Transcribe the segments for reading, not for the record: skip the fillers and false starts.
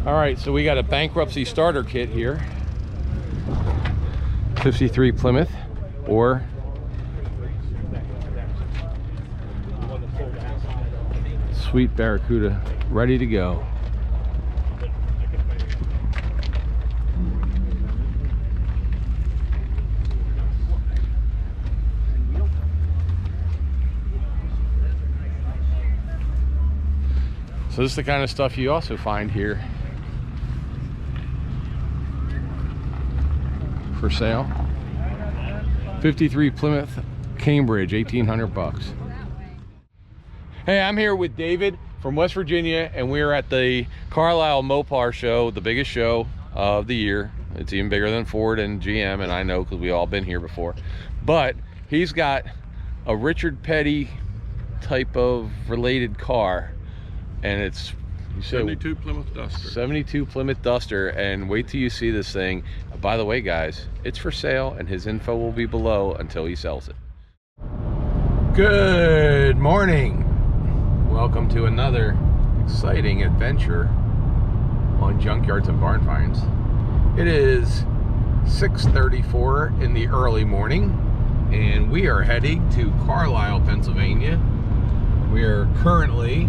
All right, so we got a bankruptcy starter kit here. 53 Plymouth or Sweet Barracuda, ready to go. So this is the kind of stuff you also find here for sale. 53 Plymouth Cambridge, 1,800 bucks. Hey, I'm here with David from West Virginia, and we're at the Carlisle Mopar show, the biggest show of the year. It's even bigger than Ford and GM, and I know because we all been here before. But he's got a Richard Petty type of related car, and it's 72 Plymouth Duster. 72 Plymouth Duster, and wait till you see this thing. By the way, guys, it's for sale, and his info will be below until he sells it. Good morning. Welcome to another exciting adventure on Junkyards and Barn Finds. It is 6:34 in the early morning, and we are heading to Carlisle, Pennsylvania. We are currently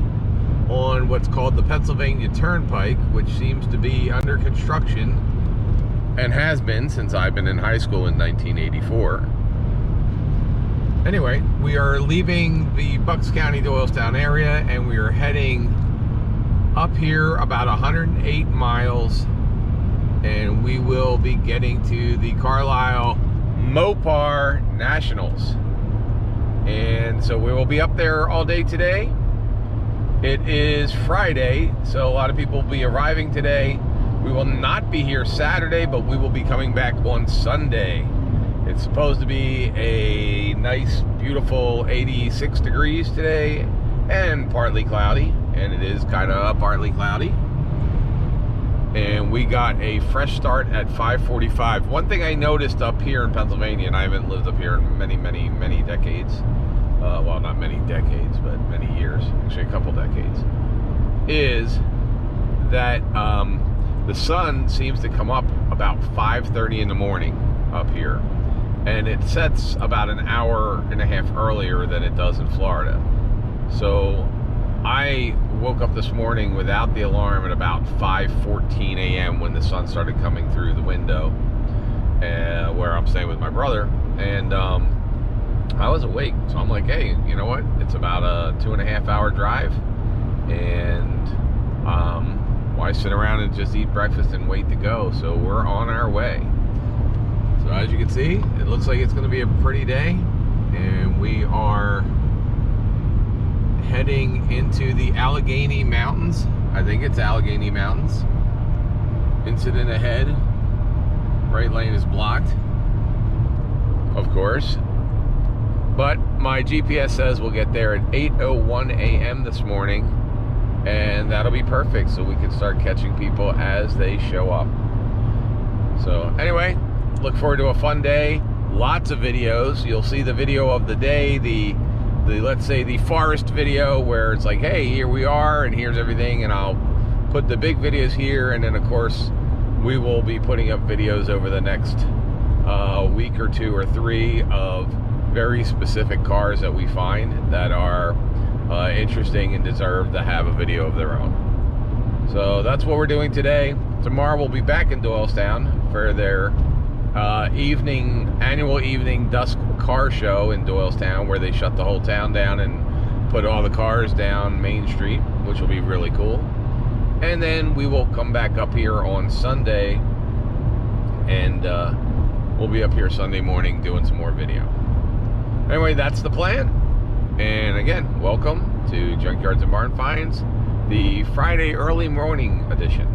on what's called the Pennsylvania Turnpike, which seems to be under construction and has been since I've been in high school in 1984. Anyway, we are leaving the Bucks County, Doylestown area, and we are heading up here about 108 miles, and we will be getting to the Carlisle Mopar Nationals. And so we will be up there all day today. It is Friday, so a lot of people will be arriving today. We will not be here Saturday, but we will be coming back on Sunday. It's supposed to be a nice, beautiful 86 degrees today and partly cloudy, and it is kind of partly cloudy. And we got a fresh start at 5:45. One thing I noticed up here in Pennsylvania, and I haven't lived up here in many decades, well, not many decades, but many years, actually a couple decades, is that the sun seems to come up about 5:30 in the morning up here, and it sets about an hour and a half earlier than it does in Florida. So I woke up this morning without the alarm at about 5:14 a.m. when the sun started coming through the window where I'm staying with my brother, and I was awake. So I'm like, hey, you know what? It's about a 2.5 hour drive, and why sit around and just eat breakfast and wait to go? So we're on our way. So as you can see, it looks like it's going to be a pretty day, and we are heading into the Allegheny Mountains. I think it's Allegheny Mountains. Incident ahead. Right lane is blocked, of course. But my GPS says we'll get there at 8:01 a.m. this morning, and that'll be perfect, so we can start catching people as they show up. So anyway, look forward to a fun day. Lots of videos. You'll see the video of the day, the let's say the forest video, where it's like, hey, here we are and here's everything, and I'll put the big videos here, and then of course we will be putting up videos over the next week or two or three of very specific cars that we find that are interesting and deserve to have a video of their own. So that's what we're doing today. Tomorrow we'll be back in Doylestown for their annual evening dusk car show in Doylestown, where they shut the whole town down and put all the cars down Main Street, which will be really cool. And then we will come back up here on Sunday, and we'll be up here Sunday morning doing some more video. Anyway, that's the plan. And again, welcome to Junkyards and Barn Finds, the Friday early morning edition.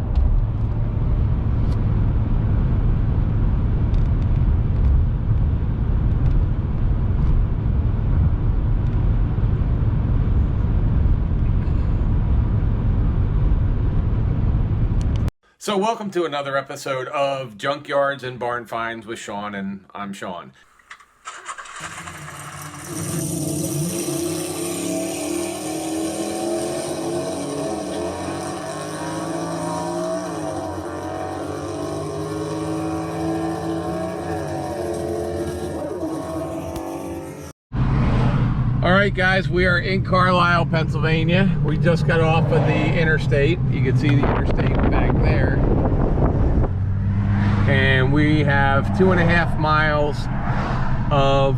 So welcome to another episode of Junkyards and Barn Finds with Sean, and I'm Sean. right, guys, we are in Carlisle, Pennsylvania. We just got off of the interstate. You can see the interstate back there. And we have 2.5 miles of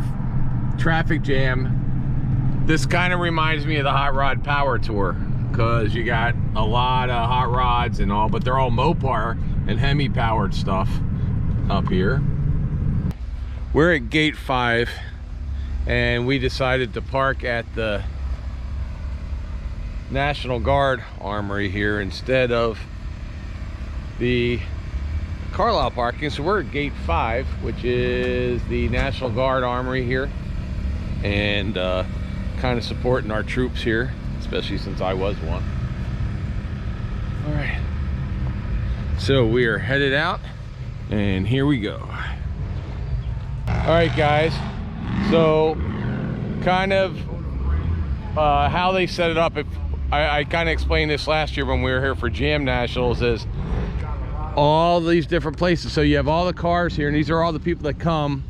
traffic jam. This kind of reminds me of the Hot Rod Power Tour, because you got a lot of hot rods and all, but they're all Mopar and Hemi powered stuff up here. We're at gate 5, and we decided to park at the National Guard Armory here instead of the Carlisle parking. So we're at gate 5, which is the National Guard Armory here, and kind of supporting our troops here, especially since I was one. All right, so we are headed out, and here we go. All right, guys, so kind of how they set it up. If I kind of explained this last year when we were here for Jam Nationals, is all these different places. So you have all the cars here, and these are all the people that come,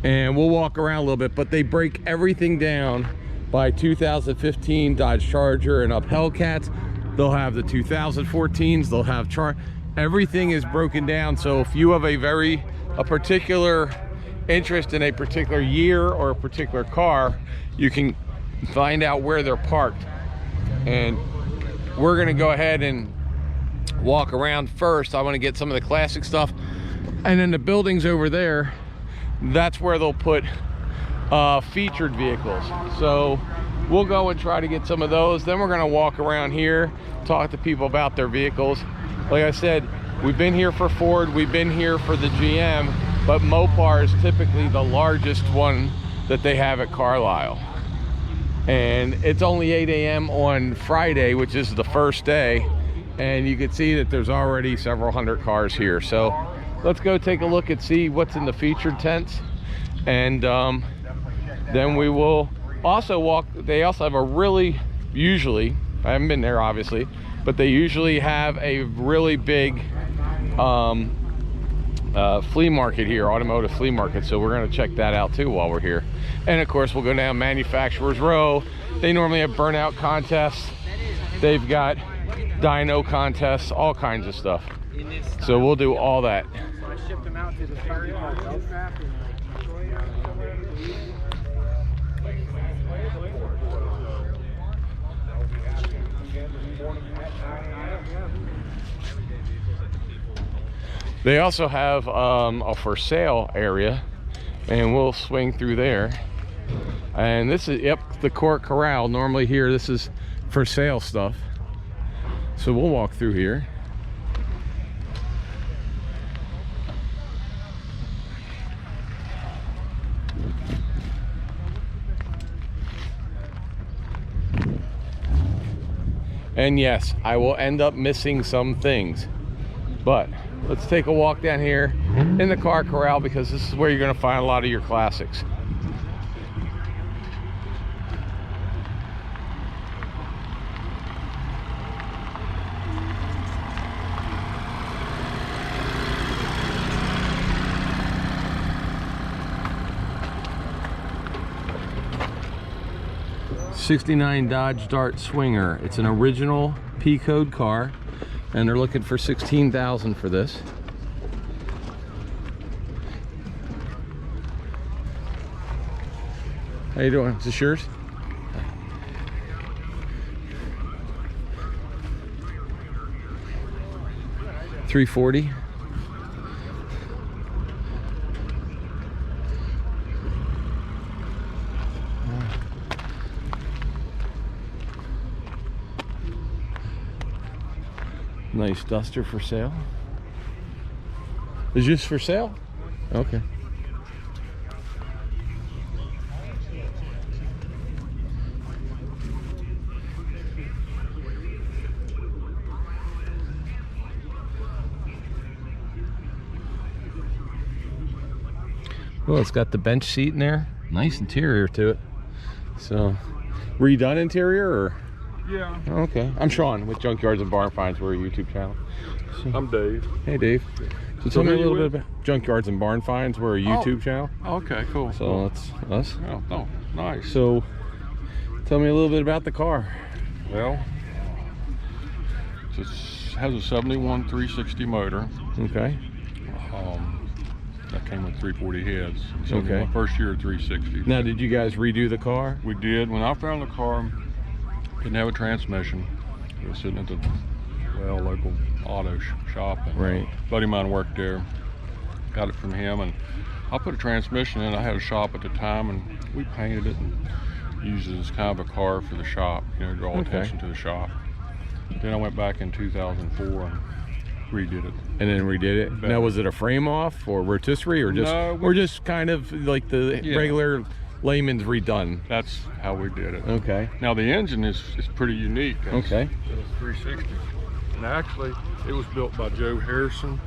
and we'll walk around a little bit, but they break everything down by 2015 Dodge Charger and up Hellcats. They'll have the 2014s, they'll have everything is broken down. So if you have a particular interest in a particular year or a particular car, you can find out where they're parked. And we're gonna go ahead and walk around first. I want to get some of the classic stuff, and then the buildings over there, that's where they'll put featured vehicles. So we'll go and try to get some of those. Then we're going to walk around here, talk to people about their vehicles. Like I said, we've been here for Ford, we've been here for the GM, but Mopar is typically the largest one that they have at Carlisle. And it's only 8 a.m. on Friday, which is the first day, and you can see that there's already several hundred cars here. So let's go take a look and see what's in the featured tents, and then we will also walk. They also have usually, I haven't been there obviously, but they usually have a really big flea market here, automotive flea market. So we're going to check that out too while we're here. And of course we'll go down Manufacturers Row. They normally have burnout contests, they've got dyno contests, all kinds of stuff. So we'll do all that. They also have a for sale area, and we'll swing through there. And this is, yep, the corral. Normally here, this is for sale stuff. So we'll walk through here. And yes, I will end up missing some things, but let's take a walk down here in the car corral, because this is where you're going to find a lot of your classics. '69 Dodge Dart Swinger. It's an original P code car, and they're looking for $16,000 for this. How you doing? Is this yours? $340. Nice Duster for sale. Is this for sale? Okay. Well, it's got the bench seat in there. Nice interior to it. So, redone interior, or? Yeah. Okay. I'm Sean with Junkyards and Barn Finds. We're a YouTube channel. So, I'm Dave. Hey, Dave. So tell me a little bit about Junkyards and Barn Finds. We're a YouTube channel. Okay, cool. So that's us. Oh, nice. So Tell me a little bit about the car. Well, it has a 71 360 motor. Okay. That came with 340 heads. So Okay. my first year of 360. Now, did you guys redo the car? We did. When I found the car, didn't have a transmission. It was sitting at the local auto shop. And Right. a buddy of mine worked there. Got it from him, and I put a transmission in. I had a shop at the time, and we painted it and used it as kind of a car for the shop, you know, draw attention to the shop. Then I went back in 2004 and redid it. And then redid it. Better. Now, was it a frame off or rotisserie, or just just kind of like the regular layman's redone? That's how we did it. Okay. Now the engine is pretty unique. Okay. It's 360, and actually it was built by Joe Harrison,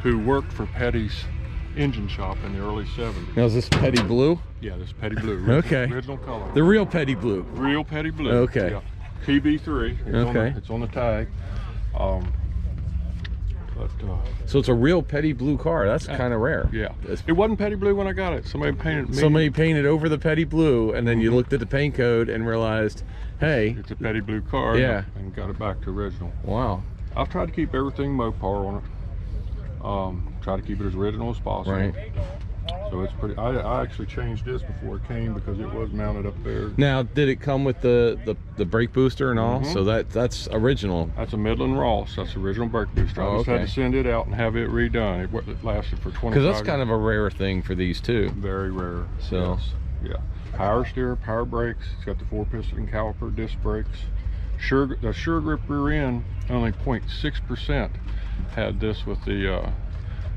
who worked for Petty's engine shop in the early 70s. Now, is this Petty Blue? Yeah, this Petty Blue. Okay. Original color. The real Petty Blue. Real Petty Blue. Okay. Yeah. PB3. It's on the tag. So it's a real Petty Blue car. That's kind of rare. Yeah. It wasn't Petty Blue when I got it. Somebody painted it. Somebody painted over the Petty Blue, and then you looked at the paint code and realized, hey, it's a Petty Blue car. Yeah. And got it back to original. Wow. I've tried to keep everything Mopar on it. Try to keep it as original as possible. Right. So it's pretty. I actually changed this before it came because it was mounted up there. Now, did it come with the brake booster and all? So that's original. That's a Midland Ross. That's the original brake booster. I just had to send it out and have it redone. It lasted for 25 years. Because that's kind of a rare thing for these too. Very rare. So yes. Yeah. Power steer, power brakes. It's got the 4-piston caliper disc brakes. The Sure Grip rear end, only 0.6% had this with the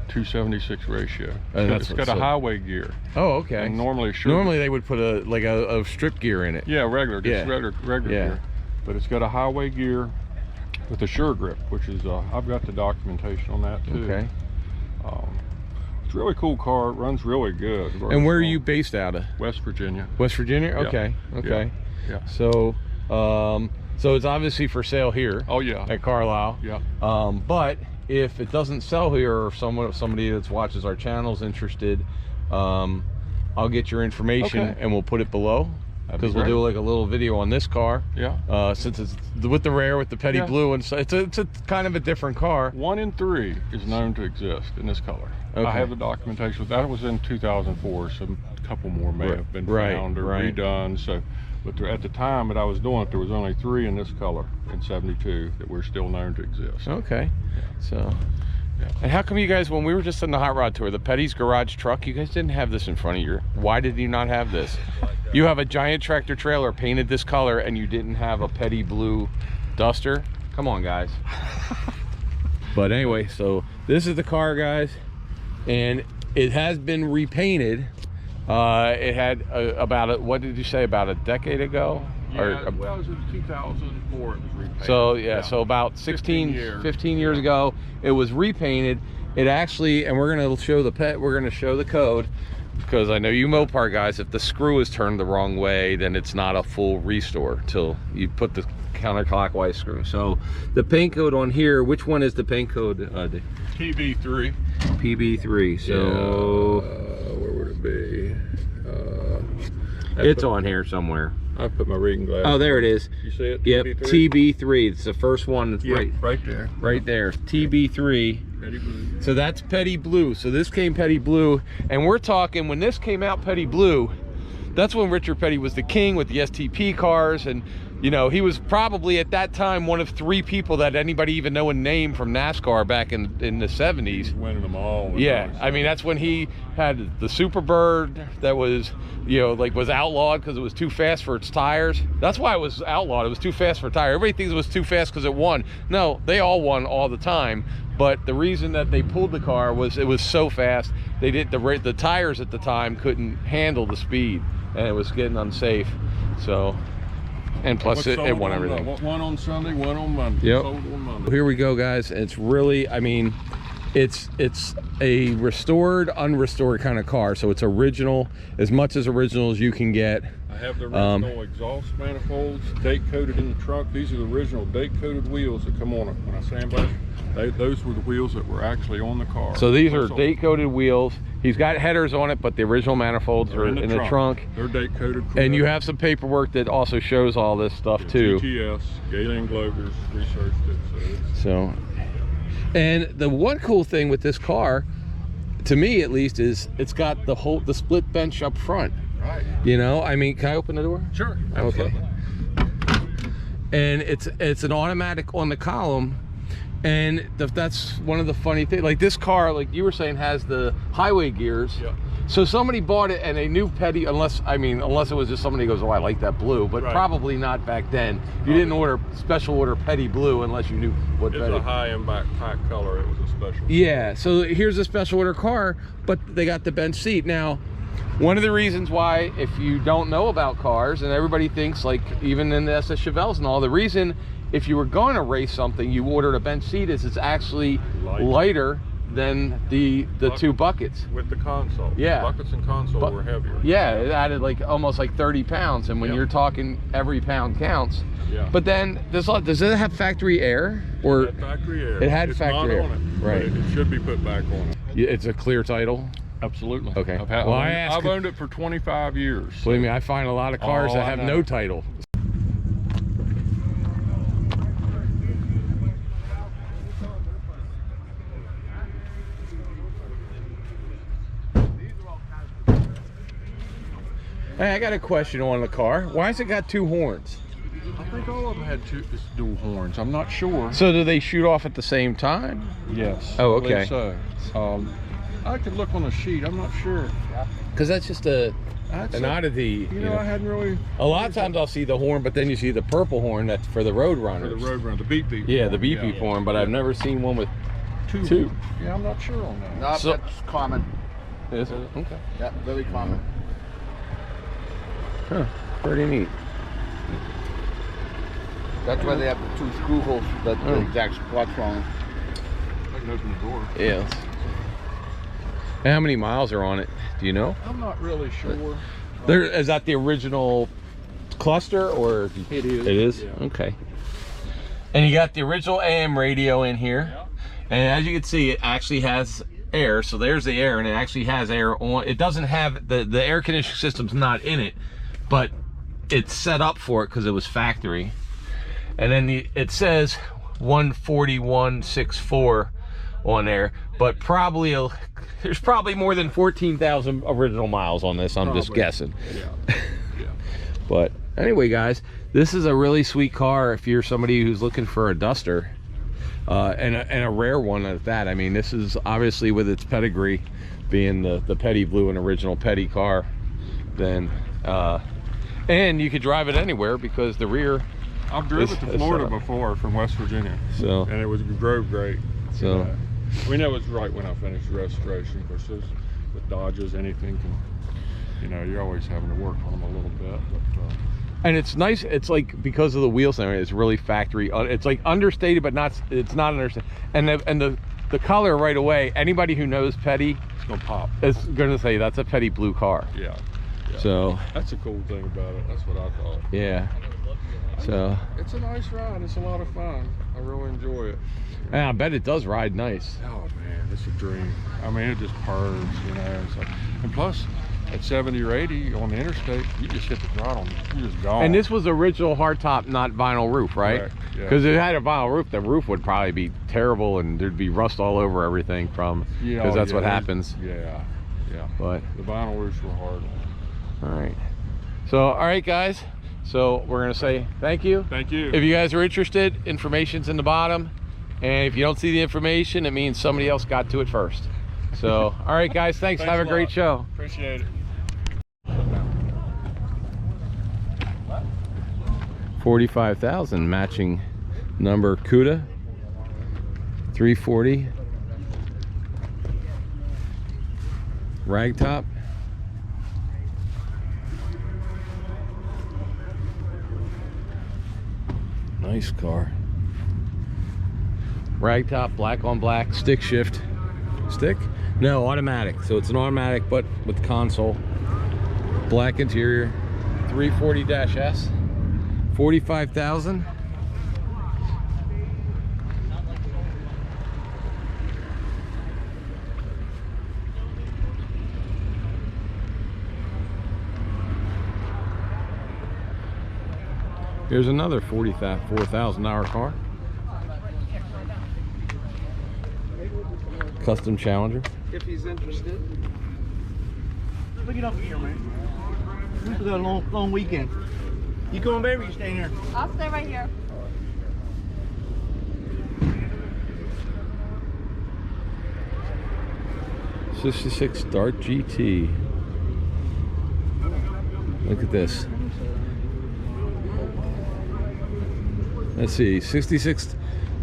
276 ratio. It's got a highway gear. Oh, okay. And normally they would put a strip gear in it. Yeah, regular gear. But it's got a highway gear with a Sure Grip, which is I've got the documentation on that too. Okay. It's a really cool car. It runs really good. And where are you based out of? West Virginia. West Virginia? Okay. Yeah. Okay. Yeah. So so it's obviously for sale here. Oh yeah. At Carlisle. Yeah. But if it doesn't sell here, or somebody that watches our channel is interested, I'll get your information and we'll put it below, because we'll do like a little video on this car. Yeah. Since it's with the Petty Blue, and so it's a kind of a different car. 1 in 3 is known to exist in this color. Okay. I have the documentation. That was in 2004, so a couple more may have been found or redone. So, but at the time that I was doing it, there was only 3 in this color in 72 that were still known to exist. Okay. So, and how come you guys, when we were just on the hot rod tour, the Petty's garage truck, you guys didn't have this in front of you? Why did you not have this? You have a giant tractor trailer painted this color, and you didn't have a Petty Blue Duster? Come on, guys. But anyway, so this is the car, guys, and it has been repainted. It had what did you say, about a decade ago? Yeah, well, it was in 2004 it was repainted. So yeah, so about 15 years ago it was repainted. It actually, and we're going to show the code, because I know you Mopar guys, if the screw is turned the wrong way, then it's not a full restore till you put the counterclockwise screw. So the paint code on here, which one is the paint code? PB3. PB3. So where would it be? it's on here somewhere. I put my reading glass. Oh, there it is. You see it? Yep, TB3? TB3. It's the first one. That's right there. Right there. TB3. Petty Blue. So that's Petty Blue. So this came Petty Blue, and we're talking, when this came out Petty Blue, that's when Richard Petty was the king with the STP cars, and you know, he was probably at that time one of 3 people that anybody even know a name from NASCAR back in the 70s. Winning them all. Yeah, I mean, that's when he had the Superbird that was, you know, like was outlawed because it was too fast for its tires. That's why it was outlawed. It was too fast for tires. Everybody thinks it was too fast because it won. No, they all won all the time. But the reason that they pulled the car was it was so fast. They did the tires at the time couldn't handle the speed, and it was getting unsafe. So. And plus it won everything. One on Sunday, one on Monday. Yep. Sold on Monday. Here we go, guys. It's really, I mean, it's a restored, unrestored kind of car. So it's original, as much as original as you can get. I have the original exhaust manifolds, date coated in the trunk. These are the original date coated wheels that come on it. When I sandblasted, those were the wheels that were actually on the car. So these are date coated wheels. He's got headers on it, but the original manifolds are in the trunk. They're date coded. And you have some paperwork that also shows all this stuff too. GTS, Galen Glover's researched it. So, and the one cool thing with this car, to me at least, is it's got the split bench up front. Right. You know, I mean, can I open the door? Sure. Okay. And it's an automatic on the column, and that's one of the funny things. Like this car, like you were saying, has the highway gears. Yeah. So somebody bought it and they knew Petty, unless it was just somebody goes, oh, I like that blue, but probably not back then. You didn't special order Petty blue unless you knew what Petty. It's a high-end pack color. It was a special. Yeah. So here's a special order car, but they got the bench seat now. One of the reasons why, if you don't know about cars, and everybody thinks, like even in the SS Chevelles and all, the reason if you were going to race something, you ordered a bench seat is it's actually lighter than the two buckets. With the console. Yeah. Buckets and console were heavier. Yeah, it added like almost like 30 pounds, and when you're talking every pound counts. Yeah. But then, does it have factory air? Or it had factory air. It had factory air. On it, right. It should be put back on it. It's a clear title? Absolutely. Okay. I've owned it for 25 years. Believe me, I find a lot of cars that have no title. Hey, I got a question on the car. Why has it got two horns? I think all of them had dual horns. I'm not sure. So do they shoot off at the same time? Yes. Oh, okay. So, I could look on the sheet. I'm not sure. Because that's just an oddity. You know, I hadn't really. A lot of times I'll see the horn, but then you see the purple horn that's for the road runners. For the road runner, the beep beep. Yeah, the beep beep horn, but I've never seen one with two. Yeah, I'm not sure on that. No, So, that's common. Is it? Okay. Yeah, very common. Huh, pretty neat. That's why they have the two screw holes that the exact spots on. I can open the door. Yes. And how many miles are on it? Do you know? I'm not really sure. Is that the original cluster, or it is? It is. Yeah. Okay. And you got the original AM radio in here, and as you can see, it actually has air. So there's the air, and it actually has air on. It doesn't have the air conditioning system's not in it, but it's set up for it because it was factory. And then it says 141.64 on there, but there's probably more than 14,000 original miles on this. I'm just guessing. Yeah. Yeah. But anyway, guys, this is a really sweet car if you're somebody who's looking for a duster, and a rare one at that. I mean, this is obviously, with its pedigree being the Petty blue and original Petty car, then and you could drive it anywhere because the rear. I've driven to Florida before from West Virginia, so and it drove great. So I mean, that was right when I finished the restoration. Of course, with Dodges, anything can, you're always having to work on them a little bit. But, and it's nice. It's like, because of the wheel center, it's really factory. It's like understated, but it's not understated. And the color right away. Anybody who knows Petty, it's gonna pop. Is gonna say that's a Petty blue car. Yeah. So that's a cool thing about it. That's what I thought. Yeah. So it's a nice ride. It's a lot of fun. I really enjoy it. And I bet it does ride nice. Oh man, it's a dream. I mean, it just purrs, It's like, and plus, at 70 or 80 on the interstate, you just hit the throttle, you're just gone. And this was original hardtop, not vinyl roof, right? Because if it had a vinyl roof, the roof would probably be terrible, and there'd be rust all over everything because that's what happens. Yeah. But the vinyl roofs were hard. All right. So, all right, guys. So we're gonna say thank you. Thank you. If you guys are interested, information's in the bottom. And if you don't see the information, it means somebody else got to it first. So, all right, guys, thanks. Have a great show. Appreciate it. 45,000 matching number CUDA 340 ragtop. Nice car. Ragtop, black on black, stick shift. Stick? No, automatic. So it's an automatic, but with console. Black interior. 340-S. 45,000. Here's another $44,000 car. Custom Challenger. If he's interested. Look it up here, man. We got a long weekend. You going, baby? You staying here? I'll stay right here. '66 Dart GT. Look at this. Let's see, 66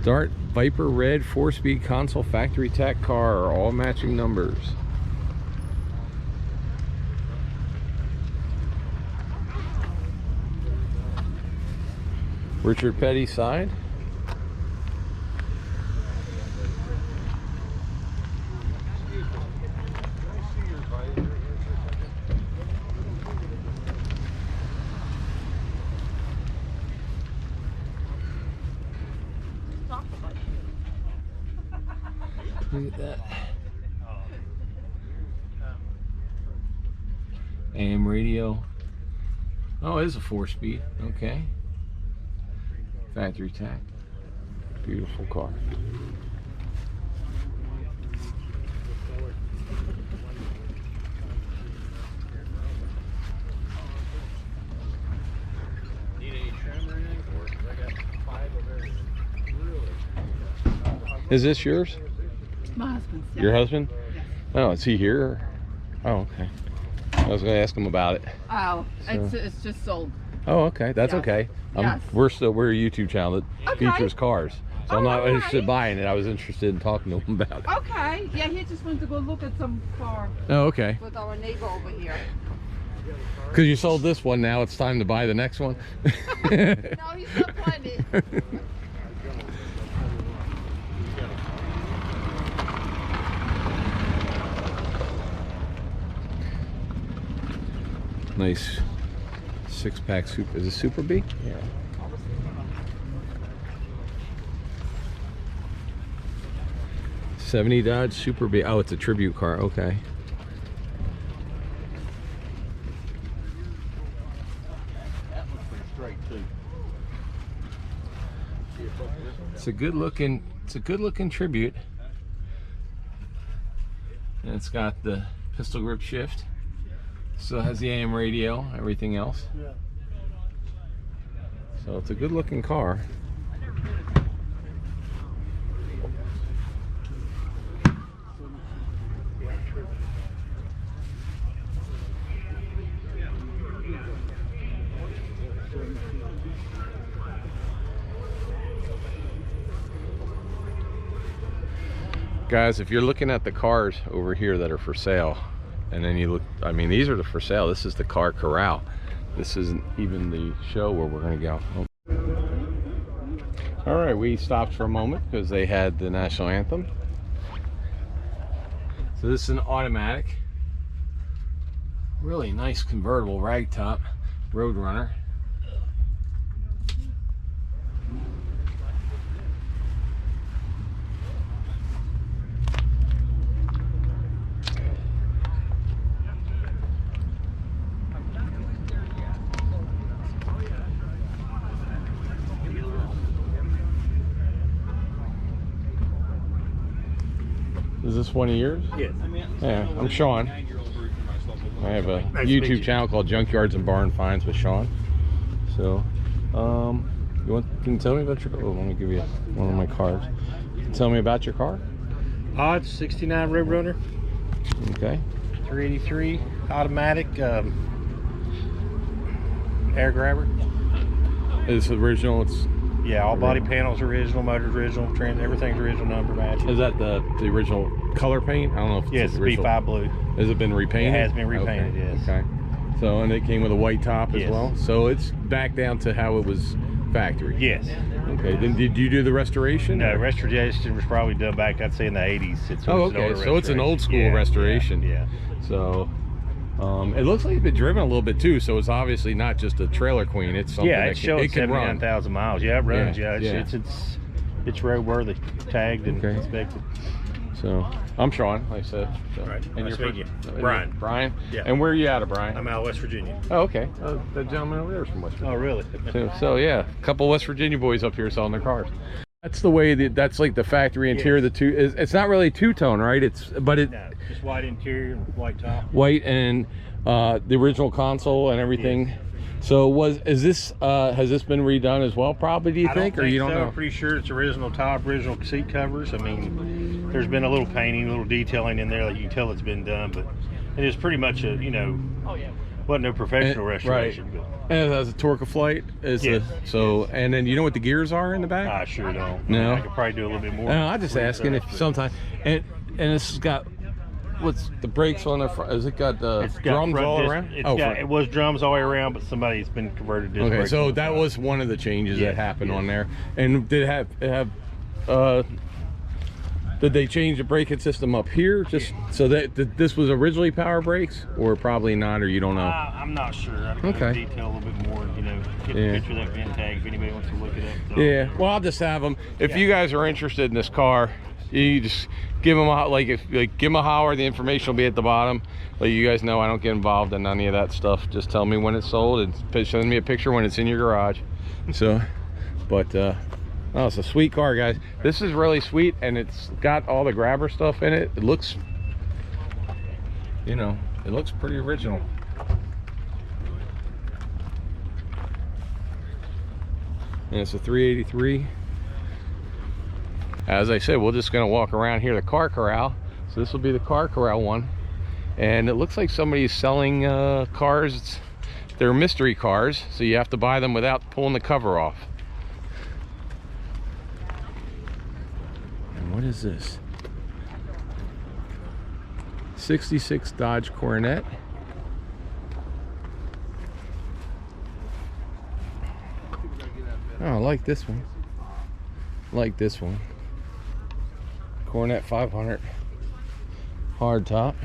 Dart Viper Red 4-speed console factory tech car, all matching numbers. Richard Petty side. Look at that. AM radio. Oh, it is a 4-speed. Okay. Factory tack. Beautiful car. Is this yours? My husband's. Yeah. Your husband? Oh, is he here? Oh, okay. I was going to ask him about it. Oh, So- it's just sold. Oh, okay. That's Yes. okay. Yes. We're a YouTube channel that Okay. features cars, so I'm Oh, not interested in alright. buying it. I was interested in talking to him about it. Okay. Yeah, he just went to go look at some car Oh, okay. with our neighbor over here. Because you sold this one, now it's time to buy the next one. No, he's not plenty. Nice 6-pack super. Is it Super B? Yeah. '70 Dodge Super B. Oh, it's a tribute car. Okay. It's a good looking tribute. And it's got the pistol grip shift. Still has the AM radio, everything else. Yeah. So it's a good looking car. Guys, if you're looking at the cars over here that are for sale, and then you look, I mean, these are the for sale. This is the car corral. This isn't even the show where we're going to go. All right, we stopped for a moment because they had the national anthem. So this is an automatic, really nice convertible ragtop Roadrunner. Is this one of yours? Yes. Yeah, I'm Sean. I have a Nice to meet YouTube you. channel called Junkyards and Barn Finds with Sean. So, can you tell me about your car? Oh, let me give you one of my cards. Can you tell me about your car? It's 69 Roadrunner, Okay. 383 automatic, air grabber. It's original. Yeah, all body panels original, motors original, everything's original number match. Is that the original color paint? I don't know if it's Yes, the original. B5 blue. Has it been repainted? It has been repainted, Okay. yes. Okay. So, and it came with a white top as Yes. well? So it's back down to how it was factory? Yes. Okay, then did you do the restoration? No, or- restoration was probably done back, I'd say, in the 80s. Oh, okay. So it's an old school restoration. Yeah. So, it looks like it's been driven a little bit too. So it's obviously not just a trailer queen. It's something Yeah, that it showed it can run. 79,000 miles. Yeah, it runs. Yeah, Yeah, yeah. it's roadworthy, tagged and Okay. inspected. So I'm Sean, like I said. So. Right. And Nice you're meeting you. and Brian. you're Brian? Yeah. And where are you out of, Brian? I'm out of West Virginia. Oh, okay. The gentleman over there is from West Virginia. Oh, really? So yeah, a couple West Virginia boys up here selling their cars. That's the way that's like the factory interior. Yes. The it's not really two-tone, right? But it No, just white interior and white top. white and the original console and everything. Yes. So has this been redone as well? Probably, do you think, or you don't so. know? I'm pretty sure it's original top, original seat covers. I mean, there's been a little painting, a little detailing in there that you can tell it's been done, but it is pretty much a wasn't no professional restoration. Right. And it has a Torque-a-Flight. Yes. And then you know what the gears are in the back? I sure don't. No. I could probably do a little bit more. No, I'm just asking if research, but sometime. And this has got what's the brakes on the front? Has it got it's got drums front all disc- around? It's got, front. it was drums all the way around, but somebody's been converted to disc Okay, brakes so on the that front. was one of the changes that Yes, happened yes. on there. And did did they change the braking system up here? Just so that this was originally power brakes, or probably not, or you don't know? I'm not sure. I can Okay. detail a little bit more, get Yeah. a picture of that VIN tag if anybody wants to look it up. So. Yeah, well, I'll just have them. If you guys are interested in this car, you just give them a give them a holler. The information will be at the bottom. Let you guys know I don't get involved in any of that stuff. Just tell me when it's sold and send me a picture when it's in your garage. So, but oh, it's a sweet car, guys. This is really sweet, and it's got all the grabber stuff in it. It looks, it looks pretty original. And it's a 383. As I said, we're just gonna walk around here, the car corral. So this will be the car corral one. And it looks like somebody's selling cars. They're mystery cars, so you have to buy them without pulling the cover off. And what is this? 66 Dodge Coronet. Oh, I like this one. Like this one. Coronet 500. Hard top.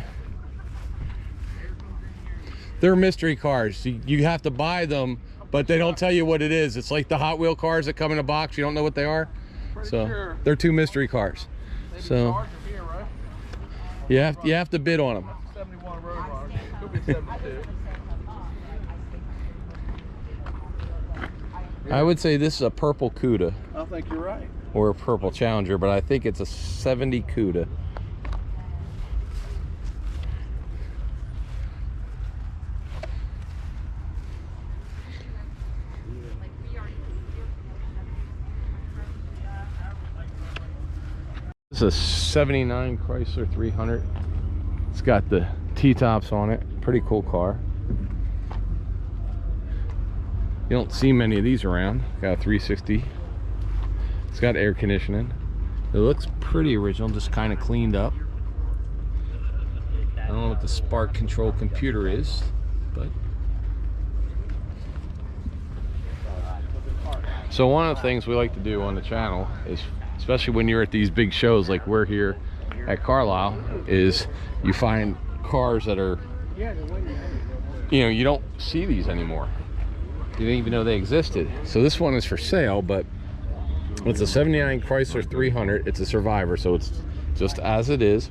They're mystery cars. You have to buy them, but they don't tell you what it is. It's like the Hot Wheel cars that come in a box. You don't know what they are. So they're two mystery cars. So you have to bid on them. 71 road mark. Could be 72. I would say this is a purple Cuda I think you're right. or a purple Challenger, but I think it's a 70 Cuda. This is a 79 Chrysler 300. It's got the T-tops on it. Pretty cool car. You don't see many of these around. Got a 360. It's got air conditioning. It looks pretty original, just kind of cleaned up. I don't know what the spark control computer is, but so one of the things we like to do on the channel is, especially when you're at these big shows like we're here at Carlisle, is you find cars that are, you don't see these anymore. You didn't even know they existed. So this one is for sale, but it's a 79 Chrysler 300. It's a Survivor, so it's just as it is.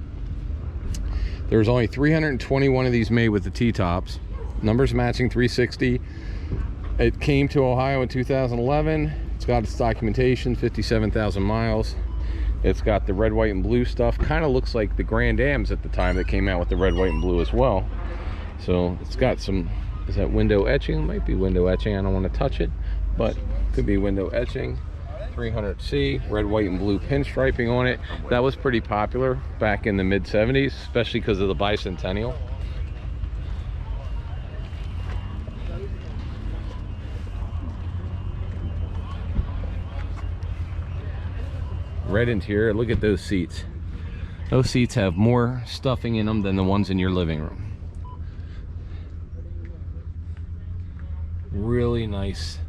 There's only 321 of these made with the T-tops. Numbers matching 360. It came to Ohio in 2011. It's got its documentation, 57,000 miles. It's got the red, white, and blue stuff. Kind of looks like the Grand Ams at the time that came out with the red, white, and blue as well. So it's got some, is that window etching? It might be window etching. I don't want to touch it, but could be window etching. 300C, red, white, and blue pinstriping on it. That was pretty popular back in the mid 70s, especially because of the bicentennial. Red interior. Look at those seats. Those seats have more stuffing in them than the ones in your living room. Really nice.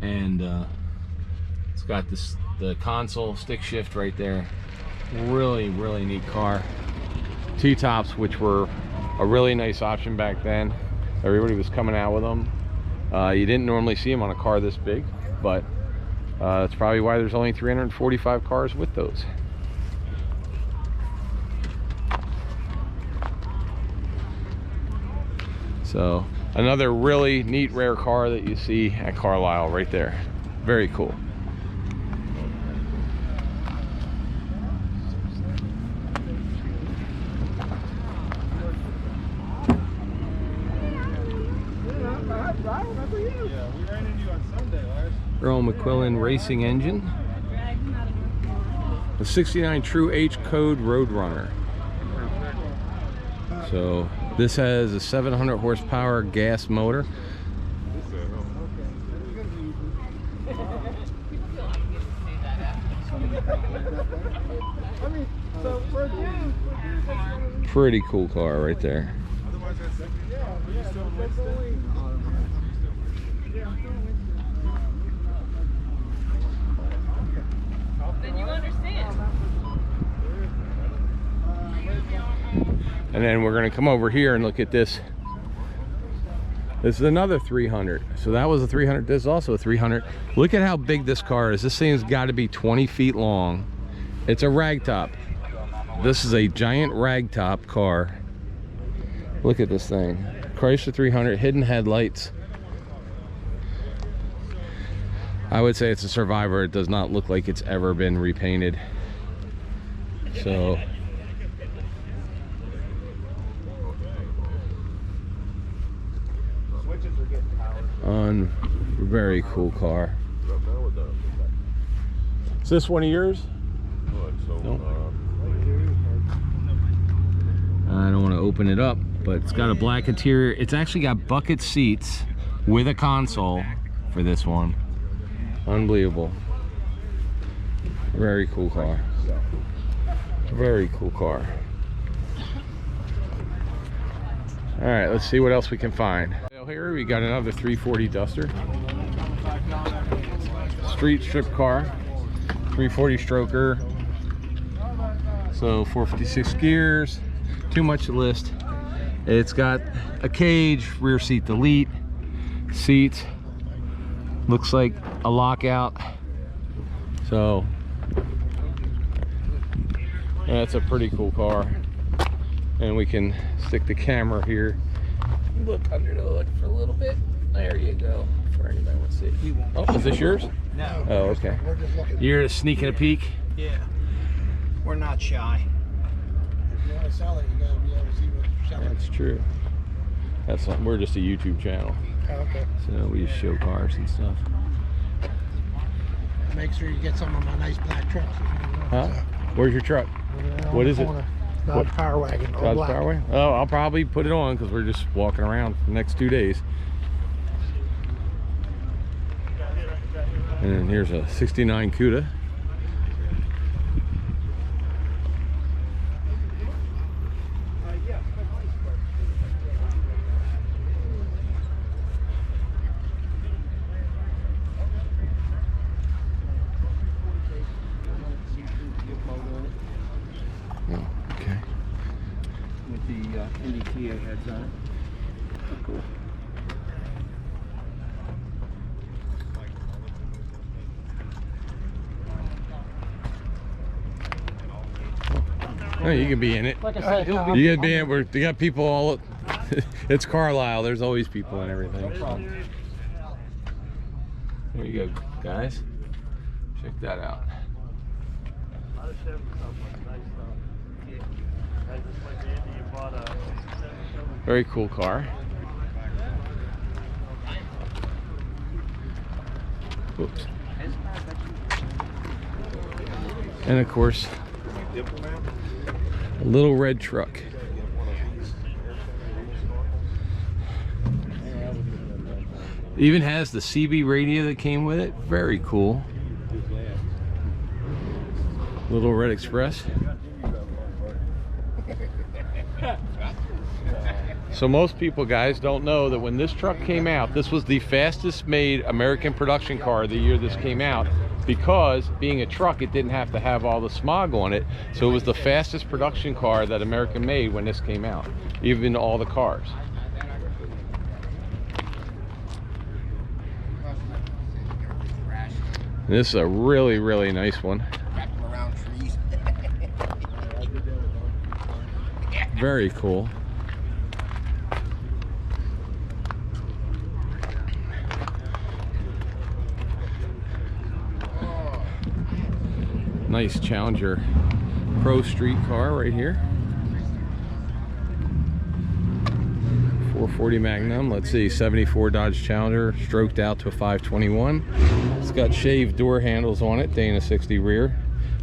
And it's got the console stick shift right there. Really neat car. T-tops, which were a really nice option back then. Everybody was coming out with them. You didn't normally see them on a car this big, but that's probably why there's only 345 cars with those. So another really neat, rare car that you see at Carlisle right there. Very cool. Earl McQuillan racing engine. A 69 True H Code Roadrunner. So this has a 700 horsepower gas motor. Pretty cool car right there. Then you understand. And then we're going to come over here and look at this. This is another 300. So that was a 300. This is also a 300. Look at how big this car is. This thing's got to be 20 feet long. It's a ragtop. This is a giant ragtop car. Look at this thing. Chrysler 300, hidden headlights. I would say it's a survivor. It does not look like it's ever been repainted. So very cool car. Is this one of yours? No. I don't want to open it up, but it's got a black interior. It's actually got bucket seats with a console for this one. Unbelievable. Very cool car. Very cool car. All right, let's see what else we can find. Here we got another 340 Duster. Street strip car. 340 stroker. So 456 gears. Too much to list. It's got a cage, rear seat delete, seats. Looks like a lockout. So that's a pretty cool car. And we can stick the camera here. Look under the hood for a little bit. There you go. For anybody wants to see. Oh, is this yours? No. Oh, okay. We're just looking. You're just sneaking a peek? Yeah. We're not shy. If you want to sell it, you got to be able to see what you're selling. That's true. That's not, we're just a YouTube channel. Oh, okay. So we just show cars and stuff. Make sure you get some of my nice black trucks. Huh? Where's your truck? What is it? Dodge Power Wagon. Dodge Power Wagon? Oh, I'll probably put it on because we're just walking around for the next 2 days. And then here's a 69 Cuda. Okay. With the NDTA heads on it. Cool. Oh, you can be in it. Like I said, he'll be. You can be in it. They got people all. It's Carlisle. There's always people and everything. There you go, guys. Check that out. Very cool car. Whoops. And of course, a little red truck. Even has the CB radio that came with it. Very cool. Little Red Express. So most people, guys, don't know that when this truck came out, this was the fastest made American production car the year this came out, because being a truck, it didn't have to have all the smog on it. So it was the fastest production car that America made when this came out, even all the cars. And this is a really, really nice one. Very cool. Nice Challenger Pro Street car right here. 440 Magnum, let's see, 74 Dodge Challenger, stroked out to a 521. It's got shaved door handles on it, Dana 60 rear,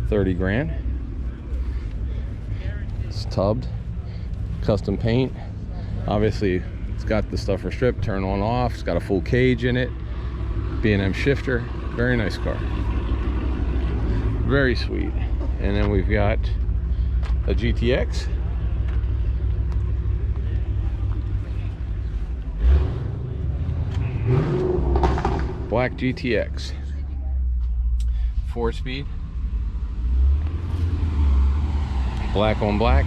30 grand. It's tubbed, custom paint. Obviously, it's got the stuffer strip, turn on off. It's got a full cage in it, B&M shifter. Very nice car. Very sweet. And then we've got a GTX. Black GTX. 4-speed. Black on black.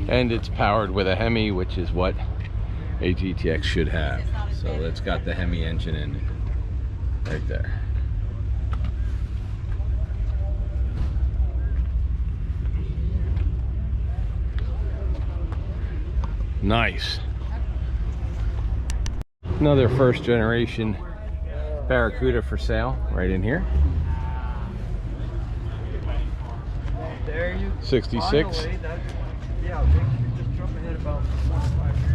And it's powered with a Hemi, which is what a GTX should have. So it's got the Hemi engine in it right there. Nice. Another first generation Barracuda for sale right in here. 66. Yeah, you're just jumping in about 5 years.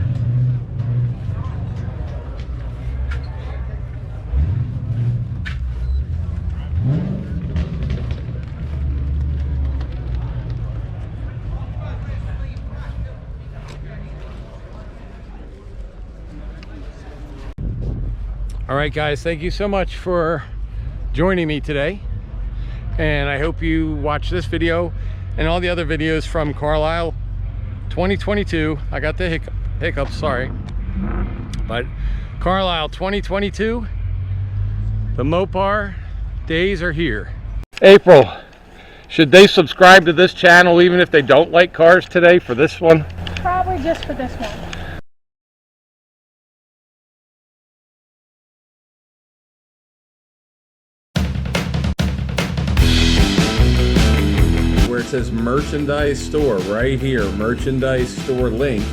All right, guys, thank you so much for joining me today. And I hope you watch this video and all the other videos from Carlisle 2022. I got the hiccups, sorry. But Carlisle 2022, the Mopar days are here. April, should they subscribe to this channel even if they don't like cars today for this one? Probably just for this one. Where it says merchandise store right here, merchandise store link,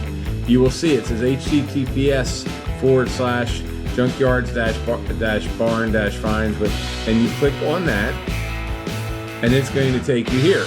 you will see it says https:/junkyards-barn-finds with, and you click on that and it's going to take you here.